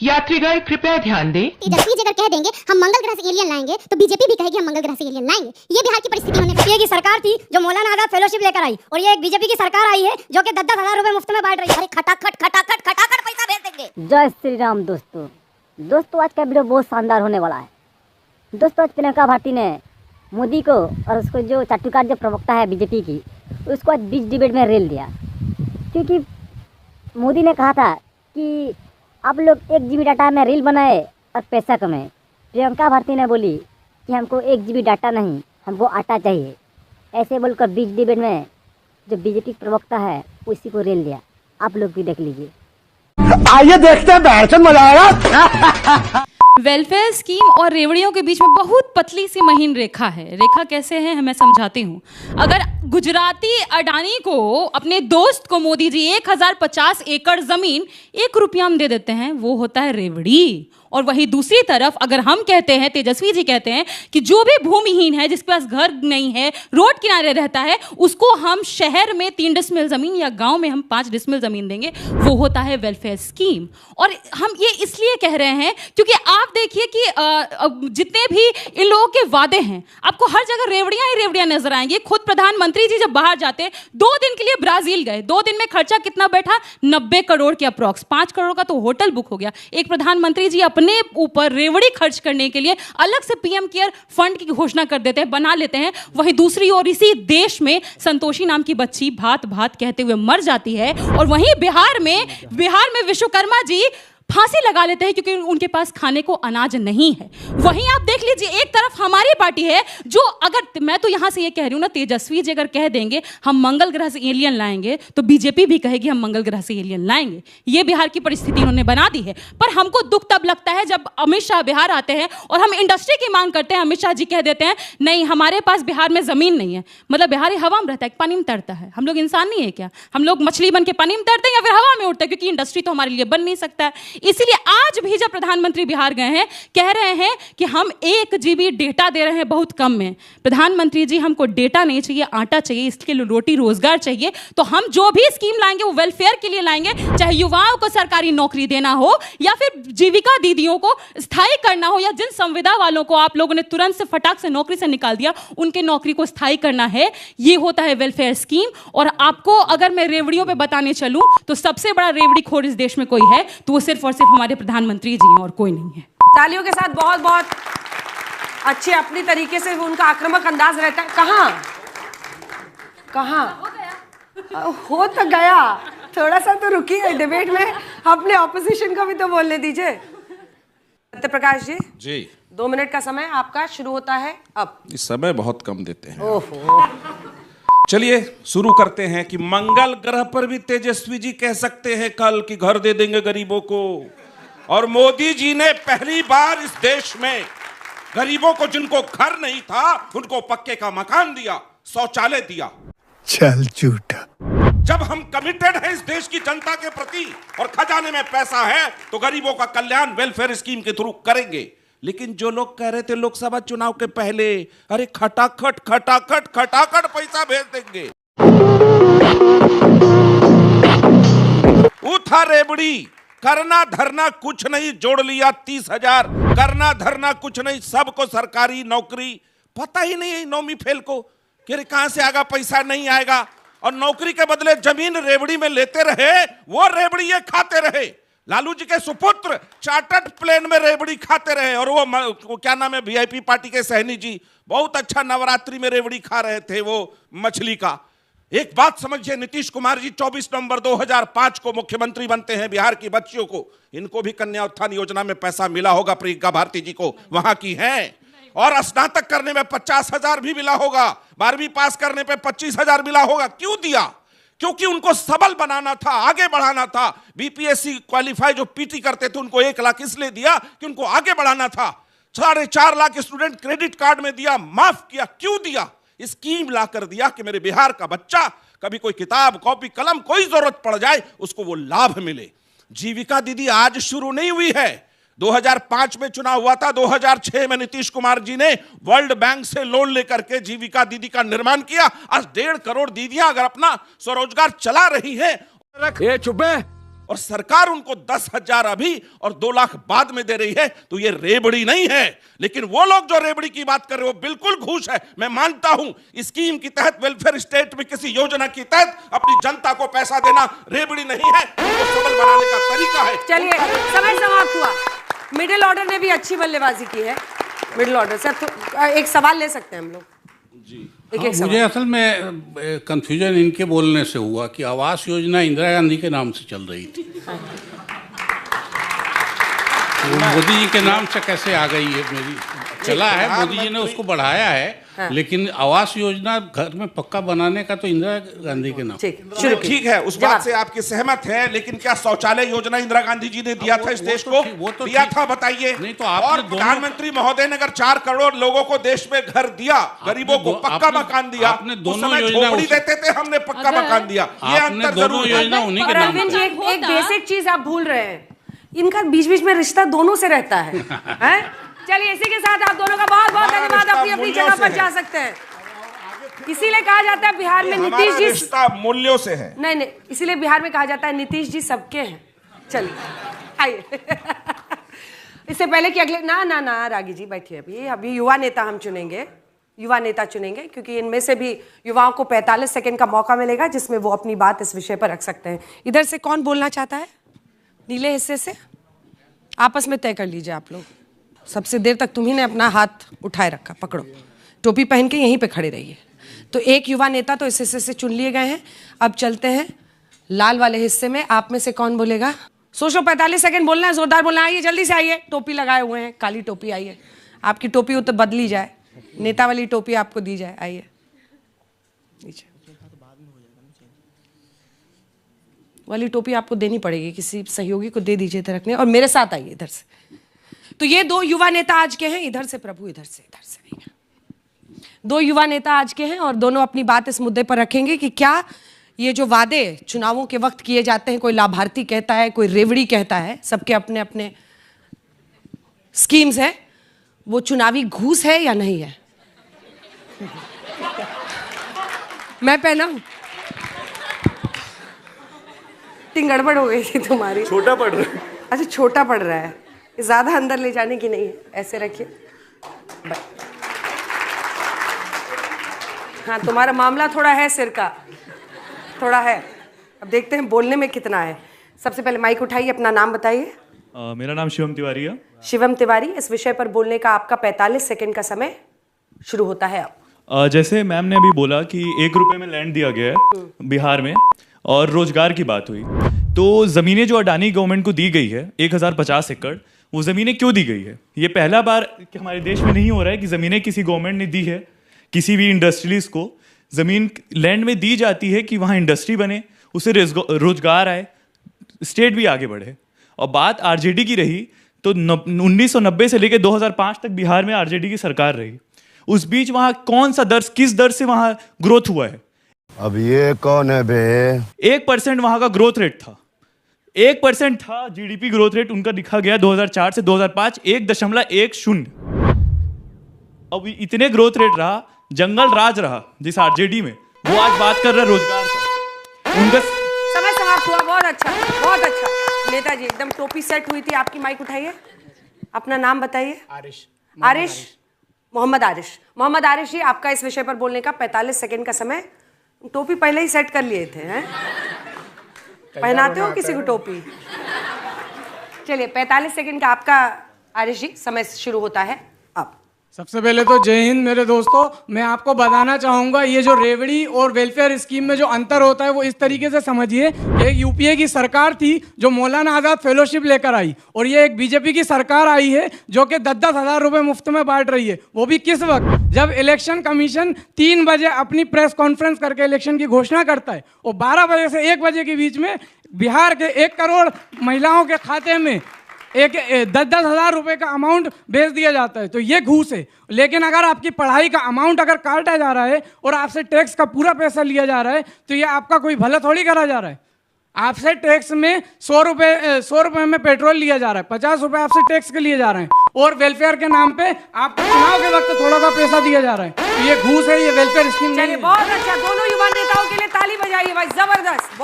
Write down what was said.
यात्रीगण कृपया ध्यान दें। तेजस्वी जी अगर कह देंगे हम मंगल ग्रह से एलियन लाएंगे तो बीजेपी भी कहेगी हम मंगल ग्रह से एलियन लाएंगे। ये बिहार की परिस्थिति होने ये की सरकार थी जो मौलाना आजाद फेलोशिप लेकर आई और ये एक बीजेपी की सरकार आई है जो कि 10-10 हजार रुपए मुफ्त में बांट रही है। अरे खटाखट पैसा भेज देंगे। जय श्री राम दोस्तों आज का वीडियो बहुत शानदार होने वाला है। दोस्तों आज प्रियंका भाटी ने मोदी को और उसको जो चाटुकार जो प्रवक्ता है बीजेपी की उसको आज बीच डिबेट में रेल दिया, क्योंकि मोदी ने कहा था कि आप लोग 1 GB डाटा में रील बनाए और पैसा कमाए। प्रियंका भारती ने बोली कि हमको 1 GB डाटा नहीं, हमको आटा चाहिए। ऐसे बोलकर बीच डिबेट में जो बीजेपी प्रवक्ता है उसी को रेल दिया। आप लोग भी देख लीजिए। आइए देखते हैं, बैठकर मजा आएगा। वेलफेयर स्कीम और रेवड़ियों के बीच में बहुत पतली सी महीन रेखा है। रेखा कैसे है मैं समझाती हूँ। अगर गुजराती अडानी को अपने दोस्त को मोदी जी 1050 एकड़ जमीन 1 रुपया में दे देते हैं, वो होता है रेवड़ी। और वहीं दूसरी तरफ अगर हम कहते हैं, तेजस्वी जी कहते हैं कि जो भी भूमिहीन है, जिसके पास घर नहीं है, रोड किनारे रहता है, उसको हम शहर में 3 डिसमिल जमीन या गांव में हम 5 डिसमिल जमीन देंगे, वो होता है वेलफेयर स्कीम। और हम ये इसलिए कह रहे हैं क्योंकि आप देखिए कि जितने भी इन लोगों के वादे हैं, आपको हर जगह रेवड़ियां ही रेवड़ियां नजर आएंगी। खुद प्रधानमंत्री जी जब बाहर जाते हैं, 2 दिन के लिए ब्राजील गए, 2 दिन में खर्चा कितना बैठा? 90 करोड़ के अप्रॉक्स। 5 करोड़ का तो होटल बुक हो गया। एक प्रधानमंत्री जी अपने ऊपर रेवड़ी खर्च करने के लिए अलग से पीएम केयर फंड की घोषणा कर देते हैं, बना लेते हैं। वहीं दूसरी ओर इसी देश में संतोषी नाम की बच्ची भात भात कहते हुए मर जाती है। और वहीं बिहार में विश्वकर्मा जी फांसी लगा लेते हैं क्योंकि उनके पास खाने को अनाज नहीं है। वहीं आप देख लीजिए, एक तरफ हमारी पार्टी है जो, अगर मैं तो यहां से ये कह रही हूं ना, तेजस्वी जी अगर कह देंगे हम मंगल ग्रह से एलियन लाएंगे तो बीजेपी भी कहेगी हम मंगल ग्रह से एलियन लाएंगे। ये बिहार की परिस्थिति उन्होंने बना दी है। पर हमको दुख तब लगता है जब अमित शाह बिहार आते हैं और हम इंडस्ट्री की मांग करते हैं, अमित शाह जी कह देते हैं नहीं हमारे पास बिहार में जमीन नहीं है। मतलब बिहारी हवा में रहता है, पानी में तैरता है। हम लोग इंसान नहीं है क्या? हम लोग मछली बन के पानी में तैरते हैं या फिर हवा में उड़ते हैं? क्योंकि इंडस्ट्री तो हमारे लिए बन नहीं सकता है। इसीलिए आज भी जब प्रधानमंत्री बिहार गए हैं, कह रहे हैं कि हम 1 GB डेटा दे रहे हैं बहुत कम में। प्रधानमंत्री जी हमको डेटा नहीं चाहिए, आटा चाहिए, इसके लिए रोटी रोजगार चाहिए। तो हम जो भी स्कीम लाएंगे वो वेलफेयर के लिए लाएंगे, चाहे युवाओं को सरकारी नौकरी देना हो या फिर जीविका दीदियों को स्थायी करना हो, या जिन संविदा वालों को आप लोगों ने तुरंत से फटाक से नौकरी से निकाल दिया उनके नौकरी को स्थायी करना है। ये होता है वेलफेयर स्कीम। और आपको अगर मैं रेवड़ियों पे बताने चलूं तो सबसे बड़ा रेवड़ी खोर इस देश में कोई है तो वो सिर्फ और सिर्फ हमारे प्रधानमंत्री जी हैं और कोई नहीं है। तालियों के साथ बहुत बहुत अच्छे अपनी तरीके से उनका आक्रामक अंदाज रहता है। कहाँ हो तो गया, थोड़ा सा तो रुकिए, डिबेट में अपने ऑपोजिशन को भी तो बोलने दीजिए। सत्यप्रकाश जी 2 मिनट का समय आपका शुरू होता है अब। इस समय बहुत कम देते हैं। ओहो, चलिए शुरू करते हैं कि मंगल ग्रह पर भी तेजस्वी जी कह सकते हैं कल कि घर दे देंगे गरीबों को। और मोदी जी ने पहली बार इस देश में गरीबों को, जिनको घर नहीं था, उनको पक्के का मकान दिया, शौचालय दिया। चल झूठा। जब हम कमिटेड हैं इस देश की जनता के प्रति और खजाने में पैसा है तो गरीबों का कल्याण वेलफेयर स्कीम के थ्रू करेंगे। लेकिन जो लोग कह रहे थे लोकसभा चुनाव के पहले, अरे खटाखट पैसा भेज देंगे, उठा रेबड़ी, करना धरना कुछ नहीं, जोड़ लिया 30,000, करना धरना कुछ नहीं, सबको सरकारी नौकरी। पता ही नहीं है नौवीं फेल को कि कहां से आएगा पैसा, नहीं आएगा। और नौकरी के बदले जमीन रेबड़ी में लेते रहे, वो रेबड़ी ये खाते रहे। लालू जी के सुपुत्र चार्टर्ड प्लेन में रेवड़ी खाते रहे। और वो क्या नाम है, वीआईपी पार्टी के सहनी जी बहुत अच्छा नवरात्रि में रेवड़ी खा रहे थे, वो मछली का। एक बात समझिए, नीतीश कुमार जी 24 नवंबर 2005 को मुख्यमंत्री बनते हैं। बिहार की बच्चियों को, इनको भी कन्या उत्थान योजना में पैसा मिला होगा, प्रियंका भारती जी को, वहां की हैं। और स्नातक करने में 50,000 भी मिला होगा, 12वीं पास करने पे 25,000 मिला होगा। क्यों दिया? क्योंकि उनको सबल बनाना था, आगे बढ़ाना था। बीपीएससी क्वालिफाई जो पीटी करते थे उनको 1 लाख इसलिए दिया कि उनको आगे बढ़ाना था। 4.5 लाख स्टूडेंट क्रेडिट कार्ड में दिया, माफ किया। क्यों दिया? स्कीम ला कर दिया कि मेरे बिहार का बच्चा कभी कोई किताब, कॉपी, कलम, कोई जरूरत पड़ जाए उसको वो लाभ मिले। जीविका दीदी आज शुरू नहीं हुई है, 2005 में चुनाव हुआ था, 2006 में नीतीश कुमार जी ने वर्ल्ड बैंक से लोन लेकर के जीविका दीदी का निर्माण किया। आज 1.5 करोड़ दीदियां अगर अपना स्वरोजगार चला रही हैं। ये चुप है, और सरकार उनको 10,000 अभी और 2 लाख बाद में दे रही है, तो ये रेबड़ी नहीं है। लेकिन वो लोग जो रेबड़ी की बात कर रहे हो बिल्कुल घूस है। मैं मानता हूं स्कीम के तहत, वेलफेयर स्टेट में किसी योजना के तहत अपनी जनता को पैसा देना रेबड़ी नहीं है, उनको सबल बनाने का तरीका है। चलिए, समय समाप्त हुआ। मिडिल ऑर्डर ने भी अच्छी बल्लेबाजी की है। मिडिल ऑर्डर से एक सवाल ले सकते हैं हम लोग जी। मुझे असल में कंफ्यूजन इनके बोलने से हुआ कि आवास योजना इंदिरा गांधी के नाम से चल रही थी, तो मोदी जी के नाम से कैसे आ गई है? मेरी चला है, मोदी जी ने उसको बढ़ाया है, लेकिन आवास योजना घर में पक्का बनाने का तो इंदिरा गांधी के नाम। ठीक है, उस बात से आपकी सहमत है, लेकिन क्या शौचालय योजना इंदिरा गांधी जी ने दिया था इस देश को? वो तो दिया था, बताइए। नहीं तो और प्रधानमंत्री महोदय ने अगर 4 करोड़ लोगों को देश में घर दिया, गरीबों को पक्का मकान दिया, आपने उस समय झोपड़ी देते थे, हमने पक्का मकान दिया। ये अंतर जरूर है। और अरविंद जी, एक बेसिक चीज आप भूल रहे हैं, इनका बीच बीच में रिश्ता दोनों से रहता है। चलिए, इसी के साथ आप दोनों का बहुत बहुत धन्यवाद। अपनी अपनी जगह पर जा सकते हैं। इसीलिए कहा जाता है बिहार में नीतीश जी रिश्ता मूल्यों से है। नहीं, इसीलिए बिहार में कहा जाता है नीतीश जी सबके हैं। चलिए, आइए। इससे पहले कि अगले ना रागी जी बैठिए। अभी युवा नेता हम चुनेंगे, युवा नेता चुनेंगे, क्योंकि इनमें से भी युवाओं को 45 सेकंड का मौका मिलेगा जिसमें वो अपनी बात इस विषय पर रख सकते हैं। इधर से कौन बोलना चाहता है? नीले हिस्से से आपस में तय कर लीजिए आप लोग। सबसे देर तक तुम्ही ने अपना हाथ उठाए रखा, पकड़ो, टोपी पहन के यहीं पे खड़े रहिए। तो एक युवा नेता तो इस हिस्से से चुन लिए गए हैं। अब चलते हैं लाल वाले हिस्से में। आप में से कौन बोलेगा? सोचो, 45 सेकंड बोलना है, जोरदार बोलना है। आइए, जल्दी से आइए। टोपी लगाए हुए हैं, काली टोपी। आइए, आपकी टोपी तो बदली जाए, नेता वाली टोपी आपको दी जाए। आइए नीचे वाली टोपी आपको देनी पड़ेगी, किसी सहयोगी को दे दीजिए इधर रखने। और मेरे साथ आइए इधर से। तो ये 2 युवा नेता आज के हैं, इधर से प्रभु, इधर से नहीं। 2 युवा नेता आज के हैं और दोनों अपनी बात इस मुद्दे पर रखेंगे कि क्या ये जो वादे चुनावों के वक्त किए जाते हैं, कोई लाभार्थी कहता है, कोई रेवड़ी कहता है, सबके अपने अपने स्कीम्स है, वो चुनावी घूस है या नहीं है? मैं पहना हूं, गड़बड़ हो गई थी तुम्हारी। छोटा पड़ रहा है। अच्छा, छोटा पड़ रहा है, ज्यादा अंदर ले जाने की नहीं है। ऐसे रखिए। हाँ, तुम्हारा मामला थोड़ा है, सिर का थोड़ा है। अब देखते हैं बोलने में कितना है। सबसे पहले माइक उठाइए, अपना नाम बताइए। मेरा नाम शिवम तिवारी है। शिवम तिवारी, इस विषय पर बोलने का आपका 45 सेकंड का समय शुरू होता है अब। जैसे मैम ने अभी बोला कि 1 रुपए में लैंड दिया गया है बिहार में, और रोजगार की बात हुई, तो ज़मीनें जो अडानी गवर्नमेंट को दी गई है 1050 एकड़, वो ज़मीनें क्यों दी गई है? ये पहला बार कि हमारे देश में नहीं हो रहा है कि ज़मीनें किसी गवर्नमेंट ने दी है, किसी भी इंडस्ट्रीज को ज़मीन लैंड में दी जाती है कि वहाँ इंडस्ट्री बने, उससे रोजगार आए, स्टेट भी आगे बढ़े। और बात आरजेडी की रही तो 1990 से लेकर 2005 तक बिहार में आरजेडी की सरकार रही। उस बीच वहाँ कौन सा दर, किस दर से वहाँ ग्रोथ हुआ है? अब ये कौन है बे? 1% वहाँ का ग्रोथ रेट था, 1% था जीडीपी ग्रोथ रेट उनका लिखा गया 2004 से 2005 1.10। अब इतने ग्रोथ रेट रहा, जंगल राज रहा जिस आरजेडी में, वो आज बात कर रहा है रोजगार का। उनका समय समाप्त हुआ। बहुत अच्छा, बहुत अच्छा। नेताजी एकदम टोपी सेट हुई थी आपकी। माइक उठाइए, अपना नाम बताइए। आरिश, मोहम्मद आरिश। मोहम्मद आरिश जी, आपका इस विषय पर बोलने का 45 सेकंड का समय। टोपी पहले ही सेट कर लिए थे, हैं? पहनाते हो किसी को टोपी? चलिए, 45 सेकंड का आपका आरिश जी समय शुरू होता है अब। सबसे पहले तो जय हिंद मेरे दोस्तों। मैं आपको बताना चाहूँगा, ये जो रेवड़ी और वेलफेयर स्कीम में जो अंतर होता है वो इस तरीके से समझिए। एक यूपीए की सरकार थी जो मौलाना आज़ाद फेलोशिप लेकर आई, और ये एक बीजेपी की सरकार आई है जो कि 10-10 हज़ार रुपये मुफ्त में बांट रही है। वो भी किस वक्त? जब इलेक्शन कमीशन 3 बजे अपनी प्रेस कॉन्फ्रेंस करके इलेक्शन की घोषणा करता है, और 12 बजे से 1 बजे के बीच में बिहार के 1 करोड़ महिलाओं के खाते में 10-10 हज़ार रुपये का अमाउंट भेज दिया जाता है। तो ये घूस है। लेकिन अगर आपकी पढ़ाई का अमाउंट अगर काटा जा रहा है और आपसे टैक्स का पूरा पैसा लिया जा रहा है, तो ये आपका कोई भला थोड़ी करा जा रहा है। आपसे टैक्स में 100 रुपये में पेट्रोल लिया जा रहा है, 50 रुपये आपसे टैक्स के लिए जा रहे हैं, और वेलफेयर के नाम पे आपको चुनाव के वक्त थोड़ा सा पैसा दिया जा रहा है। तो ये घूस है, ये वेलफेयर स्कीम नहीं है। बहुत अच्छा, दोनों युवा नेताओं के लिए ताली बजाइए भाई, जबरदस्त।